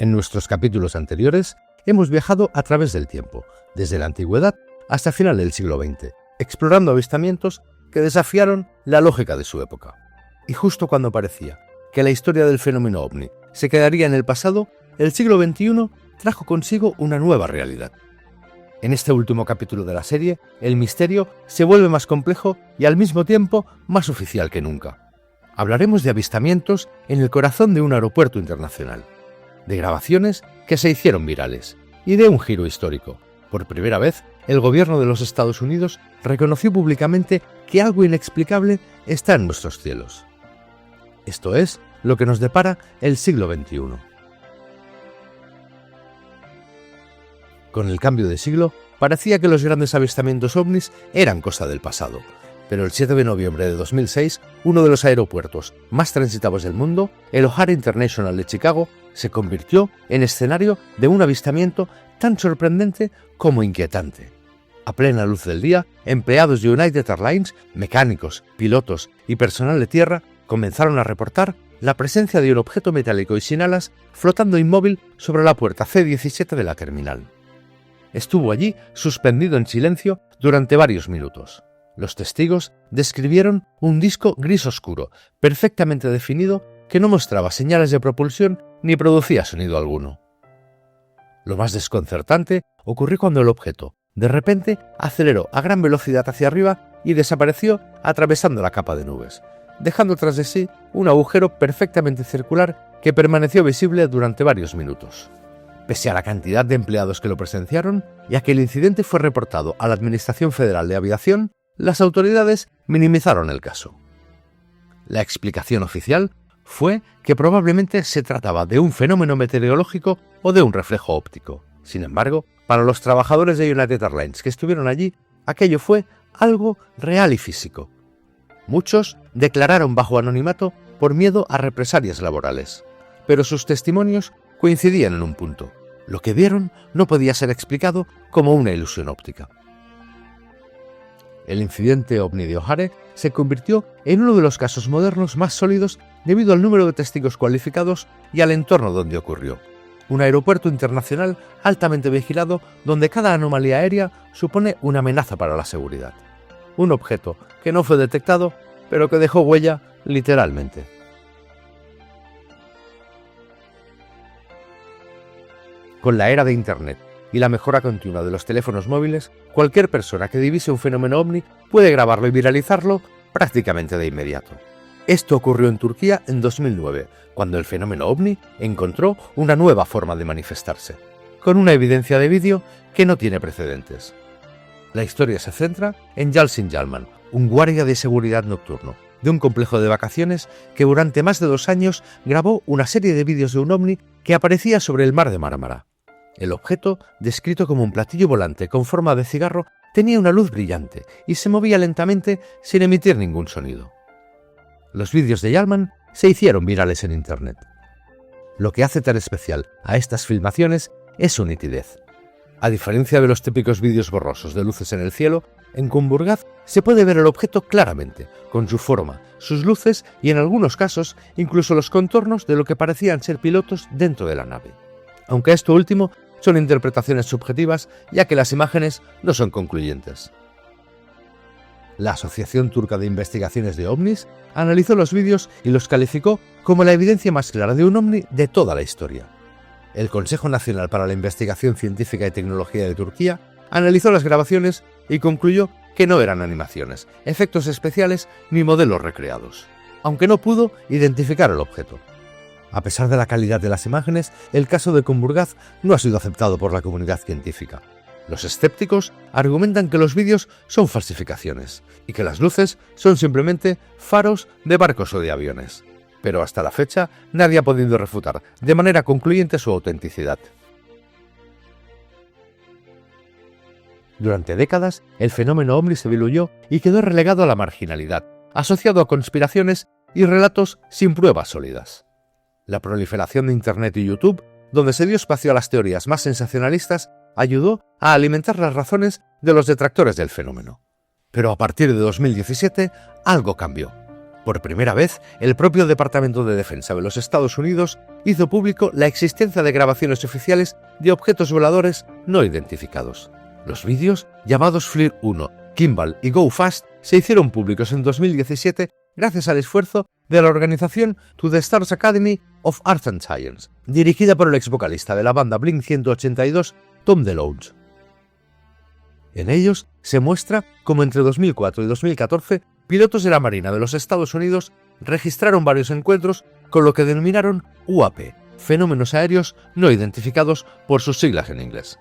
En nuestros capítulos anteriores hemos viajado a través del tiempo, desde la antigüedad hasta el final del siglo XX, explorando avistamientos que desafiaron la lógica de su época. Y justo cuando parecía que la historia del fenómeno ovni se quedaría en el pasado, el siglo XXI trajo consigo una nueva realidad. En este último capítulo de la serie, el misterio se vuelve más complejo y al mismo tiempo más oficial que nunca. Hablaremos de avistamientos en el corazón de un aeropuerto internacional, de grabaciones que se hicieron virales y de un giro histórico. Por primera vez, el gobierno de los Estados Unidos reconoció públicamente que algo inexplicable está en nuestros cielos. Esto es lo que nos depara el siglo XXI. Con el cambio de siglo, parecía que los grandes avistamientos ovnis eran cosa del pasado, pero el 7 de noviembre de 2006, uno de los aeropuertos más transitados del mundo, el O'Hare International de Chicago, se convirtió en escenario de un avistamiento tan sorprendente como inquietante. A plena luz del día, empleados de United Airlines, mecánicos, pilotos y personal de tierra comenzaron a reportar la presencia de un objeto metálico y sin alas flotando inmóvil sobre la puerta C-17 de la terminal. Estuvo allí suspendido en silencio durante varios minutos. Los testigos describieron un disco gris oscuro, perfectamente definido, que no mostraba señales de propulsión ni producía sonido alguno. Lo más desconcertante ocurrió cuando el objeto, de repente, aceleró a gran velocidad hacia arriba y desapareció atravesando la capa de nubes, dejando tras de sí un agujero perfectamente circular que permaneció visible durante varios minutos. Pese a la cantidad de empleados que lo presenciaron, y a que el incidente fue reportado a la Administración Federal de Aviación, las autoridades minimizaron el caso. La explicación oficial fue que probablemente se trataba de un fenómeno meteorológico o de un reflejo óptico. Sin embargo, para los trabajadores de United Airlines que estuvieron allí, aquello fue algo real y físico. Muchos declararon bajo anonimato por miedo a represalias laborales, pero sus testimonios coincidían en un punto: lo que vieron no podía ser explicado como una ilusión óptica. El incidente ovni de O'Hare se convirtió en uno de los casos modernos más sólidos debido al número de testigos cualificados y al entorno donde ocurrió. Un aeropuerto internacional altamente vigilado donde cada anomalía aérea supone una amenaza para la seguridad. Un objeto que no fue detectado, pero que dejó huella literalmente. Con la era de Internet y la mejora continua de los teléfonos móviles, cualquier persona que divise un fenómeno ovni puede grabarlo y viralizarlo prácticamente de inmediato. Esto ocurrió en Turquía en 2009, cuando el fenómeno ovni encontró una nueva forma de manifestarse, con una evidencia de vídeo que no tiene precedentes. La historia se centra en Yalcin Yalman, un guardia de seguridad nocturno de un complejo de vacaciones que durante más de 2 años grabó una serie de vídeos de un ovni que aparecía sobre el mar de Mármara. El objeto, descrito como un platillo volante con forma de cigarro, tenía una luz brillante y se movía lentamente sin emitir ningún sonido. Los vídeos de Yalman se hicieron virales en Internet. Lo que hace tan especial a estas filmaciones es su nitidez. A diferencia de los típicos vídeos borrosos de luces en el cielo, en Kumburgaz se puede ver el objeto claramente, con su forma, sus luces y en algunos casos incluso los contornos de lo que parecían ser pilotos dentro de la nave. Aunque esto último son interpretaciones subjetivas, ya que las imágenes no son concluyentes. La Asociación Turca de Investigaciones de OVNIs analizó los vídeos y los calificó como la evidencia más clara de un ovni de toda la historia. El Consejo Nacional para la Investigación Científica y Tecnología de Turquía analizó las grabaciones y concluyó que no eran animaciones, efectos especiales ni modelos recreados, aunque no pudo identificar el objeto. A pesar de la calidad de las imágenes, el caso de Kumburgaz no ha sido aceptado por la comunidad científica. Los escépticos argumentan que los vídeos son falsificaciones y que las luces son simplemente faros de barcos o de aviones. Pero hasta la fecha nadie ha podido refutar de manera concluyente su autenticidad. Durante décadas, el fenómeno ovni se diluyó y quedó relegado a la marginalidad, asociado a conspiraciones y relatos sin pruebas sólidas. La proliferación de Internet y YouTube, donde se dio espacio a las teorías más sensacionalistas, ayudó a alimentar las razones de los detractores del fenómeno. Pero a partir de 2017, algo cambió. Por primera vez, el propio Departamento de Defensa de los Estados Unidos hizo público la existencia de grabaciones oficiales de objetos voladores no identificados. Los vídeos, llamados FLIR 1, Kimball y Go Fast, se hicieron públicos en 2017 gracias al esfuerzo de la organización To the Stars Academy of Arts and Science, dirigida por el ex vocalista de la banda Blink-182, Tom DeLonge. En ellos se muestra cómo entre 2004 y 2014 pilotos de la Marina de los Estados Unidos registraron varios encuentros con lo que denominaron UAP, fenómenos aéreos no identificados por sus siglas en inglés.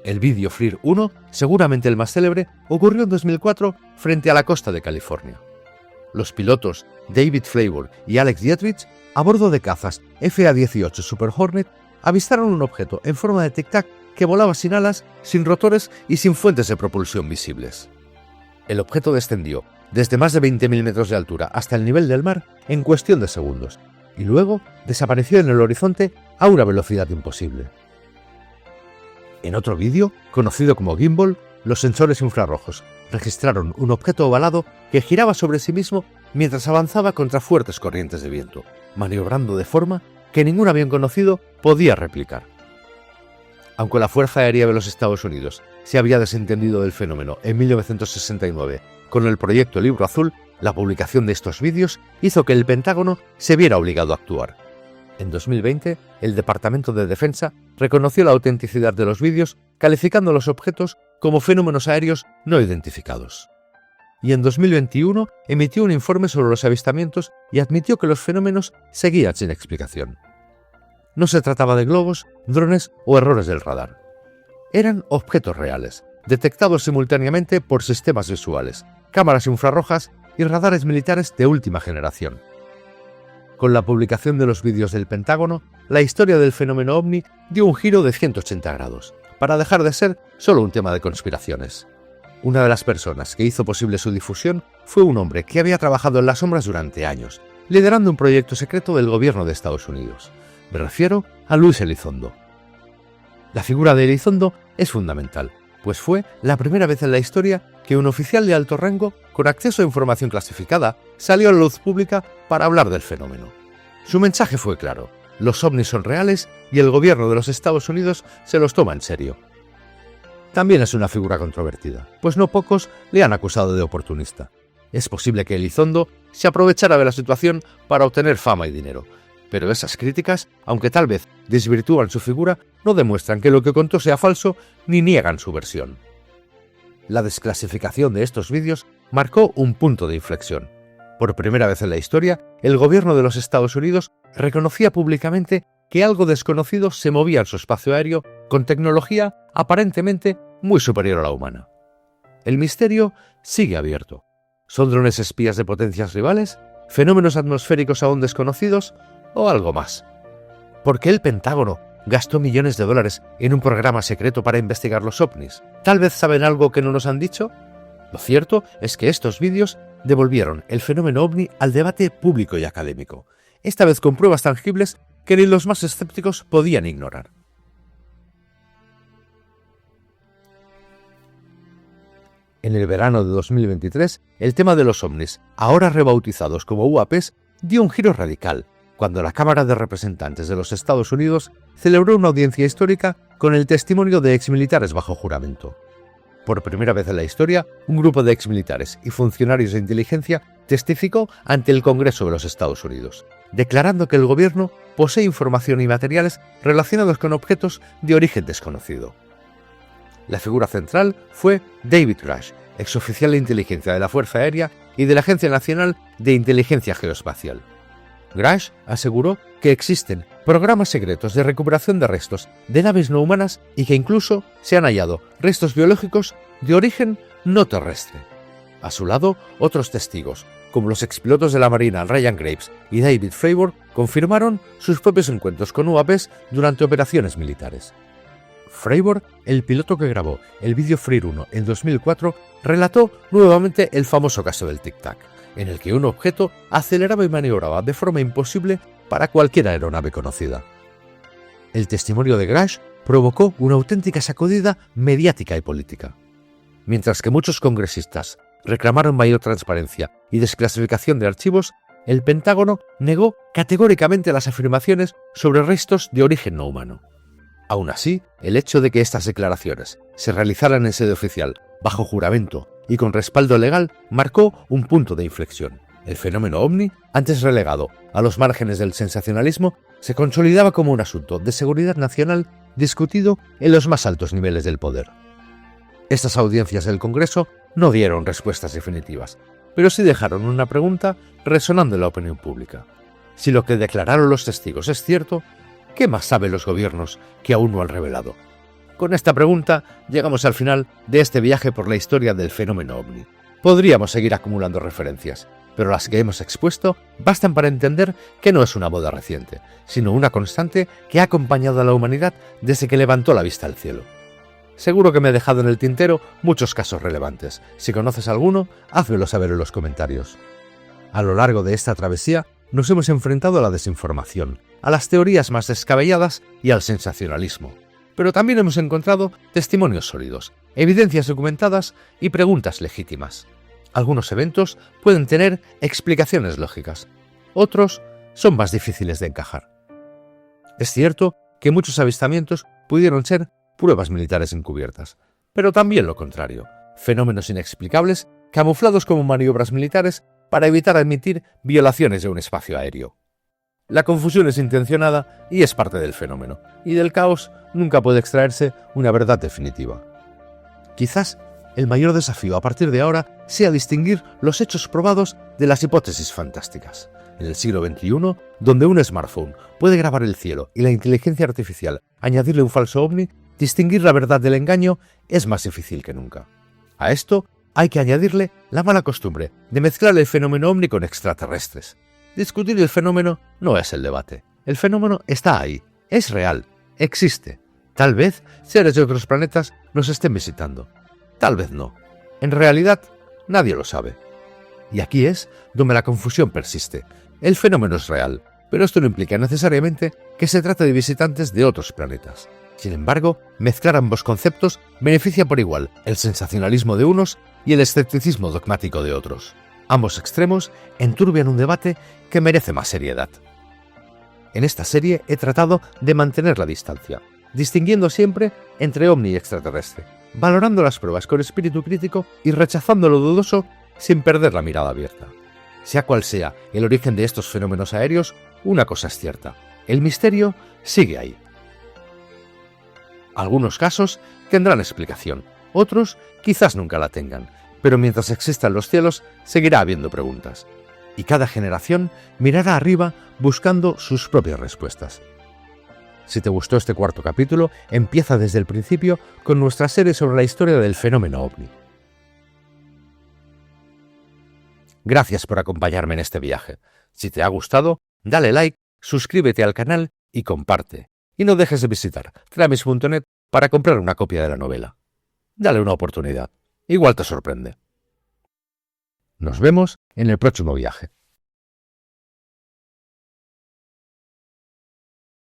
El vídeo FLIR 1, seguramente el más célebre, ocurrió en 2004 frente a la costa de California. Los pilotos David Flavor y Alex Dietrich, a bordo de cazas FA-18 Super Hornet, avistaron un objeto en forma de tic-tac que volaba sin alas, sin rotores y sin fuentes de propulsión visibles. El objeto descendió desde más de 20.000 metros de altura hasta el nivel del mar en cuestión de segundos, y luego desapareció en el horizonte a una velocidad imposible. En otro vídeo, conocido como Gimbal, los sensores infrarrojos registraron un objeto ovalado que giraba sobre sí mismo mientras avanzaba contra fuertes corrientes de viento, maniobrando de forma que ningún avión conocido podía replicar. Aunque la Fuerza Aérea de los Estados Unidos se había desentendido del fenómeno en 1969 con el proyecto Libro Azul, la publicación de estos vídeos hizo que el Pentágono se viera obligado a actuar. En 2020, el Departamento de Defensa reconoció la autenticidad de los vídeos, calificando los objetos como fenómenos aéreos no identificados. Y en 2021 emitió un informe sobre los avistamientos y admitió que los fenómenos seguían sin explicación. No se trataba de globos, drones o errores del radar. Eran objetos reales, detectados simultáneamente por sistemas visuales, cámaras infrarrojas y radares militares de última generación. Con la publicación de los vídeos del Pentágono, la historia del fenómeno ovni dio un giro de 180 grados, para dejar de ser solo un tema de conspiraciones. Una de las personas que hizo posible su difusión fue un hombre que había trabajado en las sombras durante años, liderando un proyecto secreto del gobierno de Estados Unidos. Me refiero a Luis Elizondo. La figura de Elizondo es fundamental, pues fue la primera vez en la historia que un oficial de alto rango, con acceso a información clasificada, salió a la luz pública para hablar del fenómeno. Su mensaje fue claro: los ovnis son reales y el gobierno de los Estados Unidos se los toma en serio. También es una figura controvertida, pues no pocos le han acusado de oportunista. Es posible que Elizondo se aprovechara de la situación para obtener fama y dinero, pero esas críticas, aunque tal vez desvirtúan su figura, no demuestran que lo que contó sea falso ni niegan su versión. La desclasificación de estos vídeos marcó un punto de inflexión. Por primera vez en la historia, el gobierno de los Estados Unidos reconocía públicamente que algo desconocido se movía en su espacio aéreo con tecnología aparentemente muy superior a la humana. El misterio sigue abierto. ¿Son drones espías de potencias rivales? ¿Fenómenos atmosféricos aún desconocidos? ¿O algo más? ¿Por qué el Pentágono gastó millones de dólares en un programa secreto para investigar los ovnis? ¿Tal vez saben algo que no nos han dicho? Lo cierto es que estos vídeos devolvieron el fenómeno ovni al debate público y académico, esta vez con pruebas tangibles que ni los más escépticos podían ignorar. En el verano de 2023, el tema de los ovnis, ahora rebautizados como UAPs, dio un giro radical, cuando la Cámara de Representantes de los Estados Unidos celebró una audiencia histórica con el testimonio de exmilitares bajo juramento. Por primera vez en la historia, un grupo de exmilitares y funcionarios de inteligencia testificó ante el Congreso de los Estados Unidos, declarando que el gobierno posee información y materiales relacionados con objetos de origen desconocido. La figura central fue David Grush, exoficial de inteligencia de la Fuerza Aérea y de la Agencia Nacional de Inteligencia Geoespacial. Grush aseguró que existen programas secretos de recuperación de restos de naves no humanas y que incluso se han hallado restos biológicos de origen no terrestre. A su lado, otros testigos, como los expilotos de la Marina Ryan Graves y David Fravor, confirmaron sus propios encuentros con UAPs durante operaciones militares. Fravor, el piloto que grabó el vídeo FLIR 1 en 2004, relató nuevamente el famoso caso del tic-tac, en el que un objeto aceleraba y maniobraba de forma imposible para cualquier aeronave conocida. El testimonio de Grush provocó una auténtica sacudida mediática y política. Mientras que muchos congresistas reclamaron mayor transparencia y desclasificación de archivos, el Pentágono negó categóricamente las afirmaciones sobre restos de origen no humano. Aún así, el hecho de que estas declaraciones se realizaran en sede oficial, bajo juramento y con respaldo legal, marcó un punto de inflexión. El fenómeno ovni, antes relegado a los márgenes del sensacionalismo, se consolidaba como un asunto de seguridad nacional discutido en los más altos niveles del poder. Estas audiencias del Congreso no dieron respuestas definitivas, pero sí dejaron una pregunta resonando en la opinión pública. Si lo que declararon los testigos es cierto, ¿qué más saben los gobiernos que aún no han revelado? Con esta pregunta llegamos al final de este viaje por la historia del fenómeno ovni. Podríamos seguir acumulando referencias, pero las que hemos expuesto bastan para entender que no es una moda reciente, sino una constante que ha acompañado a la humanidad desde que levantó la vista al cielo. Seguro que me he dejado en el tintero muchos casos relevantes. Si conoces alguno, házmelo saber en los comentarios. A lo largo de esta travesía nos hemos enfrentado a la desinformación, a las teorías más descabelladas y al sensacionalismo. Pero también hemos encontrado testimonios sólidos, evidencias documentadas y preguntas legítimas. Algunos eventos pueden tener explicaciones lógicas, otros son más difíciles de encajar. Es cierto que muchos avistamientos pudieron ser pruebas militares encubiertas, pero también lo contrario, fenómenos inexplicables camuflados como maniobras militares para evitar admitir violaciones de un espacio aéreo. La confusión es intencionada y es parte del fenómeno, y del caos nunca puede extraerse una verdad definitiva. Quizás el mayor desafío a partir de ahora sea distinguir los hechos probados de las hipótesis fantásticas. En el siglo XXI, donde un smartphone puede grabar el cielo y la inteligencia artificial añadirle un falso ovni, distinguir la verdad del engaño es más difícil que nunca. A esto hay que añadirle la mala costumbre de mezclar el fenómeno ovni con extraterrestres. Discutir el fenómeno no es el debate. El fenómeno está ahí, es real, existe. Tal vez seres de otros planetas nos estén visitando. Tal vez no. En realidad, nadie lo sabe. Y aquí es donde la confusión persiste. El fenómeno es real, pero esto no implica necesariamente que se trate de visitantes de otros planetas. Sin embargo, mezclar ambos conceptos beneficia por igual el sensacionalismo de unos y el escepticismo dogmático de otros. Ambos extremos enturbian un debate que merece más seriedad. En esta serie he tratado de mantener la distancia, distinguiendo siempre entre ovni y extraterrestre, valorando las pruebas con espíritu crítico y rechazando lo dudoso sin perder la mirada abierta. Sea cual sea el origen de estos fenómenos aéreos, una cosa es cierta: el misterio sigue ahí. Algunos casos tendrán explicación, otros quizás nunca la tengan, pero mientras existan los cielos seguirá habiendo preguntas, y cada generación mirará arriba buscando sus propias respuestas. Si te gustó este cuarto capítulo, empieza desde el principio con nuestra serie sobre la historia del fenómeno ovni. Gracias por acompañarme en este viaje. Si te ha gustado, dale like, suscríbete al canal y comparte. Y no dejes de visitar tramis.net para comprar una copia de la novela. Dale una oportunidad. Igual te sorprende. Nos vemos en el próximo viaje.